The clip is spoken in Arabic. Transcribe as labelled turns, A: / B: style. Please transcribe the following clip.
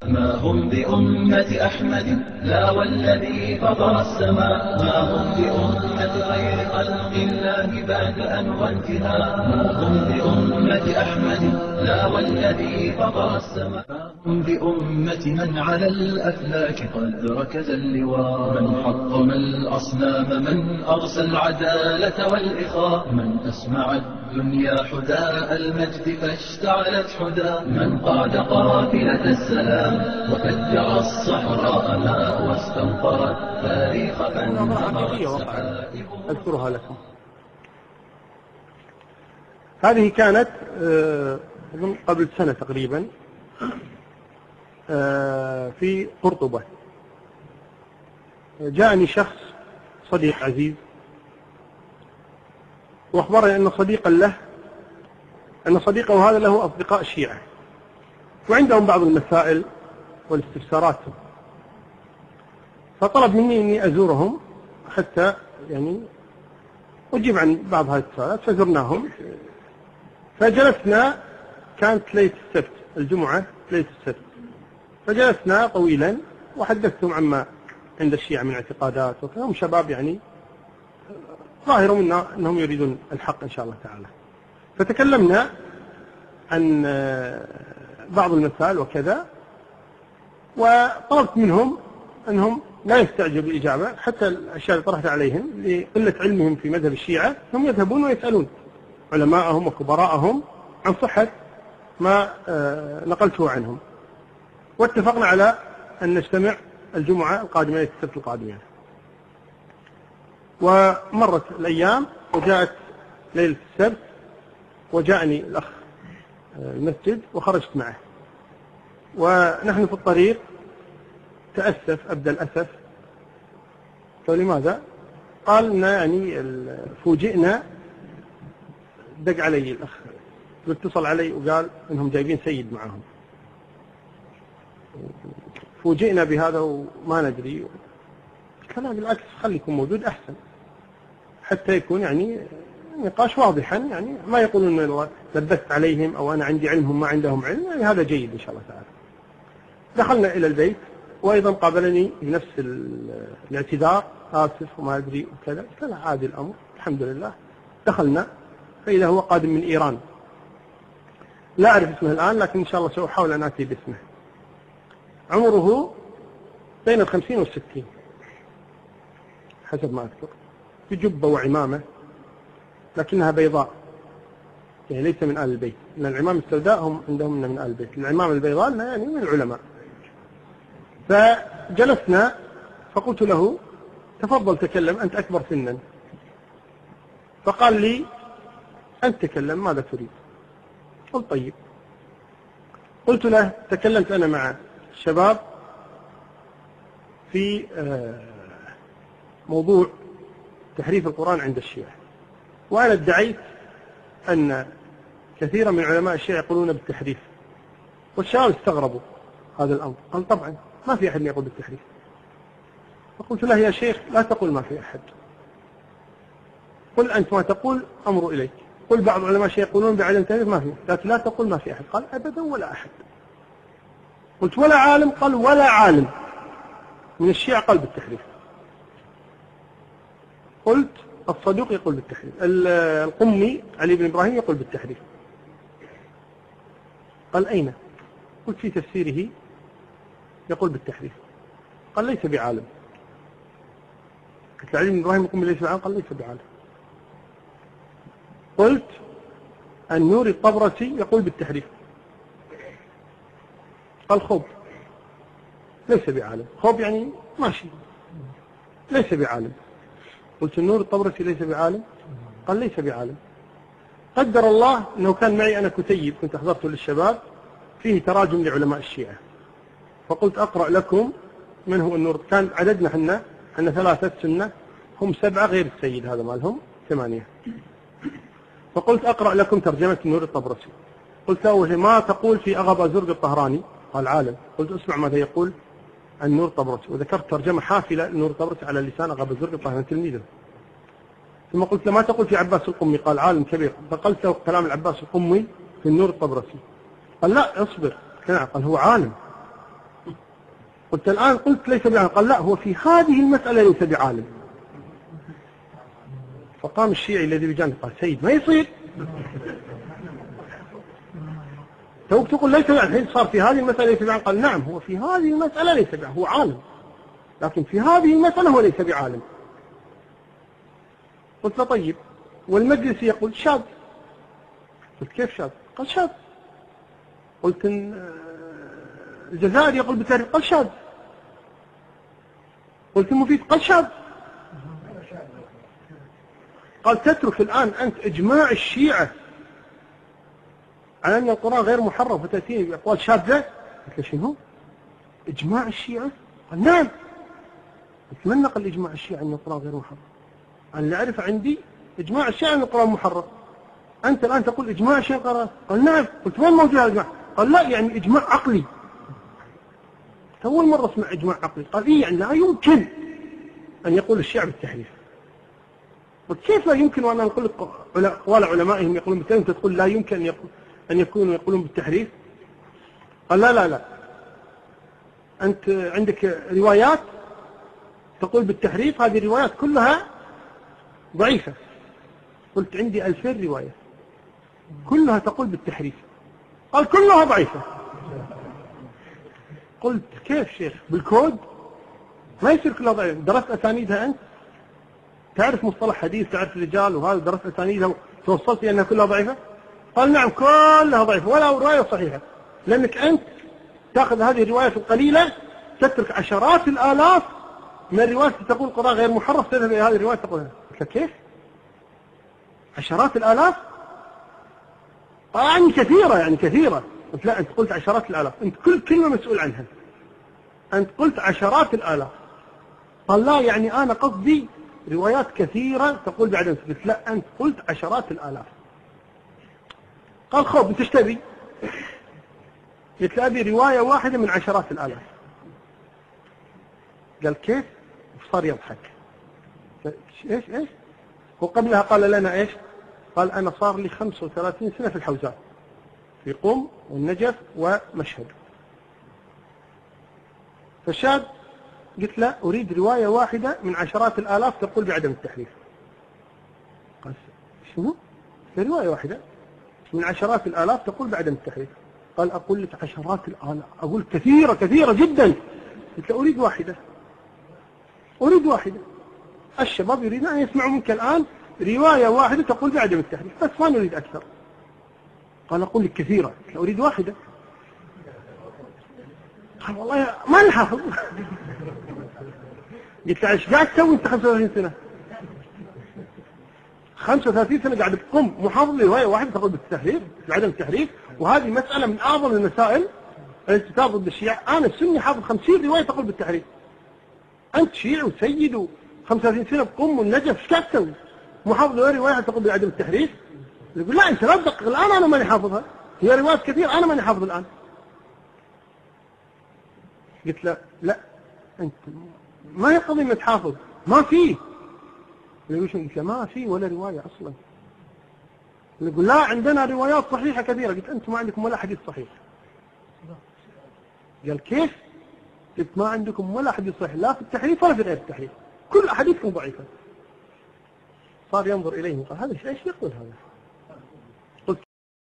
A: ما هم بأمة أحمد لا والذي فطر السماء، ما هم بأمة خير خلق الله بدءا وانتهاء، ما هم بأمة أحمد لا والذي فطر السماء، ما هم بأمة من على الأفلاك قد ركز اللواء، من حطم الأصنام، من أرسى العدالة والإخاء، من أسمع الدنيا حداء المجد فاشتعلت حداء، من قاد قافلة السلام وفجر الصحراء ماء واستنطرت تاريخ فانهمرت سحائب.
B: أذكرها لكم. هذه كانت قبل سنة تقريبا في قرطبة. جاءني شخص صديق عزيز وأخبرني أن صديقا له، أن صديقه هذا له أصدقاء شيعة وعندهم بعض المسائل والاستفسارات، فطلب مني أني أزورهم حتى يعني أجيب عن بعض هذه السؤالات. فزرناهم، فجلسنا، كانت ليلة السبت، الجمعة ليلة السبت، فجلسنا طويلا وحدثتهم عما عند الشيعة من اعتقادات، وهم شباب يعني ظاهرهم أنهم يريدون الحق إن شاء الله تعالى. فتكلمنا عن بعض المسائل وكذا، وطلبت منهم أنهم لا يستعجلوا بالإجابة حتى الأشياء اللي طرحت عليهم لقلة علمهم في مذهب الشيعة، هم يذهبون ويسألون علماءهم وكبراءهم عن صحة ما نقلته عنهم. واتفقنا على أن نجتمع الجمعة القادمة، السبت القادمة. ومرت الأيام وجاءت ليلة السبت، وجاءني الأخ المسجد وخرجت معه، ونحن في الطريق تأسف، أبدأ الأسف. فلماذا؟ قال إن يعني فوجئنا، دق علي الأخ واتصل علي وقال إنهم جايبين سيد معهم، فوجئنا بهذا وما ندري. كلام بالعكس، خليكم موجود أحسن حتى يكون يعني نقاش واضحا، يعني ما يقولون إن لبست عليهم أو أنا عندي علمهم ما عندهم علم، يعني هذا جيد إن شاء الله تعالى. دخلنا إلى البيت، وأيضا قابلني بنفس الاعتذار، آسف وما أدري وكذا. كان عادي الأمر الحمد لله. دخلنا فإذا هو قادم من إيران، لا أعرف اسمه الآن، لكن إن شاء الله سأحاول أن آتي باسمه. عمره بين 50 و60 حسب ما أذكر، بجبة وعمامة لكنها بيضاء، يعني ليس من آل البيت، لأن العمام السوداء هم عندهم من آل البيت، العمام البيضاء يعني من العلماء. فجلسنا فقلت له تفضل تكلم، أنت أكبر سنا. فقال لي أنت تكلم، ماذا تريد؟ قلت طيب. قلت له تكلمت أنا مع الشباب في موضوع تحريف القرآن عند الشيعة، وأنا ادعيت أن كثيرا من علماء الشيعة يقولون بالتحريف، والشباب استغربوا هذا الأمر. قال طبعا ما في أحد يقول بالتحريف. فقلت له يا شيخ لا تقول ما في أحد، قل أنت ما تقول أمر إليك، قل بعض علماء الشيعة يقولون بعدم التحريف ما في، لكن لا تقول ما في أحد. قال أبدا ولا أحد. قلت ولا عالم؟ قال ولا عالم من الشيعة قال بالتحريف. قلت الصدوق يقول بالتحريف، القمي علي بن إبراهيم يقول بالتحريف. قال أين؟ قلت في تفسيره يقول بالتحريف. قال ليس بعالم. قلت علي بن إبراهيم القمي ليس بعالم؟ قال ليس بعالم. قلت النور الطبرسي يقول بالتحريف. قال خب ليس بعالم، خب يعني ماشي، ليس بعالم. قلت النور الطبرسي ليس بعالم؟ قال ليس بعالم. قدر الله أنه كان معي أنا كتيب كنت أحضرته للشباب فيه تراجم لعلماء الشيعة، فقلت أقرأ لكم من هو النور. كان عددنا حنا 3 سنة، هم 7 غير السيد هذا مالهم 8. فقلت أقرأ لكم ترجمة النور الطبرسي. قلت أول ما تقول في أغا زرق الطهراني؟ قال عالم. قلت اسمع ماذا يقول النور الطبرسي، وذكرت ترجمة حافلة للنور الطبرسي على لسان أغا زرق الطهراني تلميذه. ثم قلت له ما تقول في عباس القمي؟ قال عالم كبير. فقلت له كلام العباس القمي في النور الطبرسي. قال لا اصبر، قال هو عالم قلت الآن قلت ليس بعالم، قال لا هو في هذه المسألة ليس بعالم. فقام الشيعي الذي بجانب قال سيد ما يصير، توك تقول ليس بعالم، الحين صار في هذه المسألة ليس بعالم. قال نعم هو في هذه المسألة ليس بعالم، هو عالم لكن في هذه المسألة هو ليس بعالم. قلت له طيب والمجلس يقول شاذ. قلت كيف شاذ؟ قال شاذ. قلت الجزائر يقول بالتحريف، قال شاذ. قلت المفيد، قال شاذ. قال تترك الآن أنت إجماع الشيعة على أن القرآن غير محرف وتأتيه بأقوال شاذة؟ قلت له شنو؟ إجماع الشيعة؟ قال نعم. قلت من نقل إجماع الشيعة أن القرآن غير محرف؟ أنا اللي أعرف عندي إجماع الشيعة أن القرآن محرف، أنت الآن تقول إجماع الشيعة القرآن. قال نعم. قلت وين موجود هذا الإجماع؟ قال لا يعني إجماع عقلي. أول مرة اسمع إجماع عقلي. قال إيه يعني لا يمكن أن يقول الشيعة بالتحريف. قلت كيف لا يمكن وأنا نقول لك أقوال علمائهم يقولون بالتحريف، أنت تقول لا يمكن أن يكونوا يقولون بالتحريف؟ قال لا لا لا، أنت عندك روايات تقول بالتحريف، هذه الروايات كلها ضعيفة. قلت عندي 2000 رواية كلها تقول بالتحريف. قال كلها ضعيفة. قلت كيف شيخ بالكود؟ ما يصير كلها ضعيفة. درست أسانيدها أنت؟ تعرف مصطلح حديث، تعرف الرجال وهذا، درست أسانيدها وتوصلت أنها كلها ضعيفة؟ قال نعم كلها ضعيفة ولا رواية صحيحة، لأنك أنت تأخذ هذه الرواية القليلة تترك عشرات الآلاف من الروايات تقول القرآن غير محرف، تذهب إلى هذه الرواية تقولها. قلت كيف؟ عشرات الآلاف؟ يعني كثيرة، يعني كثيرة. قلت لا أنت قلت عشرات الآلاف، أنت كل كلمة مسؤول عنها، أنت قلت عشرات الآلاف. قال لا يعني أنا قصدي روايات كثيرة تقول بعدين. قلت لا أنت قلت عشرات الآلاف. قال خوف أنت ايش تبي؟ قلت له أبي رواية واحدة من عشرات الآلاف. قال كيف؟ صار يضحك. إيش؟ وقبلها قال لنا إيش؟ قال أنا صار لي 35 سنة في الحوزات، في قم والنجف ومشهد. فالشاب قلت له أريد رواية واحدة من عشرات الآلاف تقول بعدم التحريف. قال شنو؟ رواية واحدة من عشرات الآلاف تقول بعدم التحريف. قال أقول لك عشرات الآلاف، أقول كثيرة كثيرة جدا. قلت له أريد واحدة، أريد واحدة. الشباب يريدون أن يسمعوا منك الآن رواية واحدة تقول بعدم التحريف، بس ما نريد أكثر. قال أقول لك كثيرة. قلت له أريد واحدة. قال والله ما نحافظ. قلت له ايش قاعد تسوي أنت 35 سنة؟ 35 سنة قاعد تقوم محافظ لرواية واحدة تقول بالتحريف بعدم التحريف، وهذه مسألة من أعظم المسائل التي ضد الشيعة. أنا السني حافظ 50 رواية تقول بالتحريف، أنت شيعي وسيد و35 سنة بقم والنجف، ايش قاعد تسوي؟ محافظ رواية تقول بعدم التحريف؟ يقول لا أنت لا تدقق الآن، أنا ماني حافظها، هي روايات كثير أنا ماني حافظ الآن. قلت له لا أنت ما هي قضية تحافظ، ما فيه. قلت له ما فيه ولا رواية أصلا. يقول لا عندنا روايات صحيحة كثيرة. قلت أنتم ما عندكم ولا حديث صحيح. قال كيف؟ قلت ما عندكم ولا حديث صحيح لا في التحريف ولا في غير التحريف، كل أحاديثكم ضعيفة. صار ينظر إليه وقال هذا ايش يقول هذا؟